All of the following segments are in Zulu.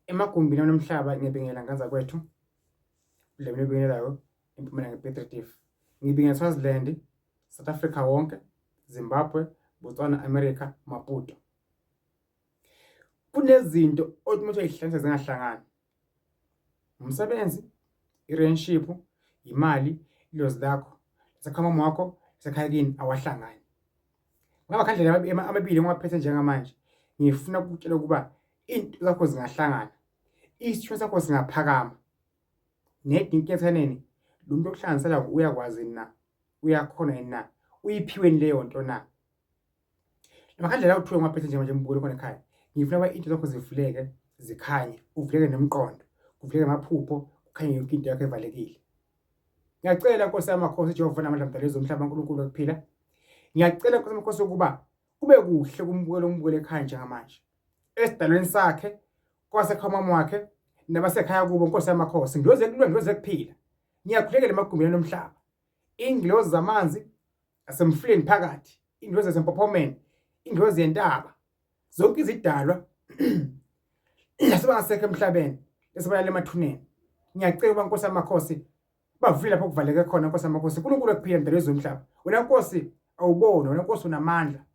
emagumbini nomhlaba ngibingelela ngaza kwethu le mina ebingelelayo Impumelelo ngePetritif. Ngibingelela Swaziland, South Africa wonke, Zimbabwe, Botswana, America, Maputo. Kunezinto othi uyihlanganisa zingahlangani. Umsebenzi, i-relationship, imali, ilozi lakho, sekhama wakho, sekhaya kini awahlangani. Ngaba khandlela amabili ngwaphethe njengamanje. Ngifuna ukutshela ukuba into zakho zingahlangana. Isitho sakho singaphakama. Nedinkeseneni lo muntu okuhlanganisela uyakwazi na? Uyakhona na? Uyiphiwe leyo nto na? Lamakhandlela uthiwe ngwaphethe njengamanje mbukelo khona ekhaya. Ngifuna ukuba into zakho zivuleke, zikhanye, uvuleke nemqondo, kuvuleke amaphupho, kukhanye yonke into yakho evalekile. Ngiyacela Nkosi yamakhosi Jehova namandla mdalezo umhlaba uNkulunkulu okuphila. Ngiyacela Nkosi yamakhosi ukuba kube kuhle kumbukelo ekhaya njengamanje. Esidalweni sakhe, kwasekhama wakhe, nabasekhaya kubo Nkosi yamakhosi. Ngiloze kuphila. Ngiyakhulekela emagumbini nomhlaba. Ingilozi zamanzi asemfuleni phakathi, ingilozi zasempophomeni, ingilozi yentaba. Zonke izidalwa lasebangasekho emhlabeni, lesibala emathuneni. Ngiyacela ukuba Nkosi yamakhosi bavule lapho kuvaleke khona Nkosi yamakhosi. uNkulunkulu okuphila mdalezo umhlaba. Wena Nkosi awubona, wena Nkosi unamandla.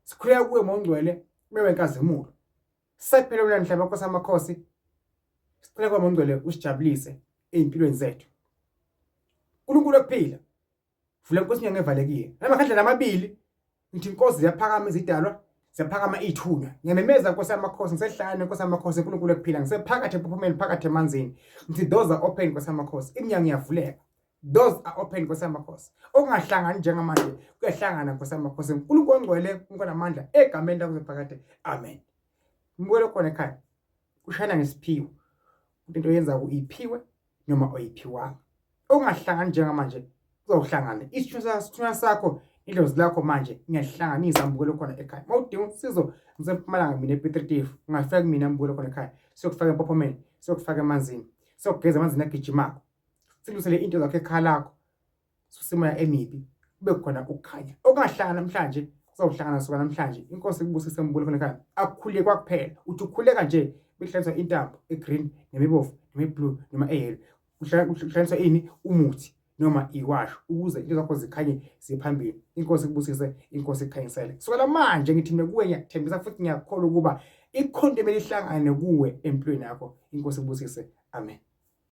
Sikhuleka kuwe mongcwele, ube wenkazimulo. Saphela wena mhlaba Nkosi yamakhosi. Sicela kuwe mongcwele usijabulise ezimpilweni zethu. uNkulunkulu okuphila, vula Nkosi inyanga evalekile. Lamakhandlela amabili ngithi Nkosi ziyaphakama izidalwa, siyaphakama ithunywa. Ngiyamemeza Nkosi yamakhosi, ngisehlane Nkosi yamakhosi uNkulunkulu okuphila. Ngisephakathi empophomeni, phakathi emanzini. Ngithi doors are open Nkosi yamakhosi. Iminyango iyavuleka. Doors are open Nkosi yamakhosi. Okungahlangani njengamanje kuyahlangana Nkosi yamakhosi. uNkulunkulu ongcwele, uNkulunkulu amandla egameni lakho phakathi. Amen. Mbukelo khona ekhaya. Ushana ngesiphiwo. Into yenza uyiphiwe noma oyiphiwanga. Okungahlangani njengamanje kuzohlangana. Isithunywa sakho, idlozi lakho manje ngiyahlanganisa mbukelo khona ekhaya. Mawudinga usizo ngisempumalanga mina ePetritif. Ungafika kumina mbukelo khona ekhaya. Siyokufaka empophomeni, siyokufaka emanzini, siyogeza amanzini agijimako. Silusele into zakho ekhaya lakho. Susimoya emibi, kube khona ukukhanya. Okungahlangana namhlanje kuzohlangana suka namhlanje. Inkosi ikubusise mbukelo khona ekhaya. Akukhuleke kwakuphela. Uthi ukhuleka nje behlanganiswa intambo egreen nemibovu nemiblue noma eyellow. Uhlanganiswa ini umuthi noma iwasho ukuze into zakho zikhanye ziphambili. Inkosi ikubusise, inkosi ikhanyisele. Sola manje ngithi mina kuwe ngiyathembisa futhi ngiyakholwa ukuba ikhonto emelihlangane kuwe empilweni yakho. Inkosi ikubusise. Amen.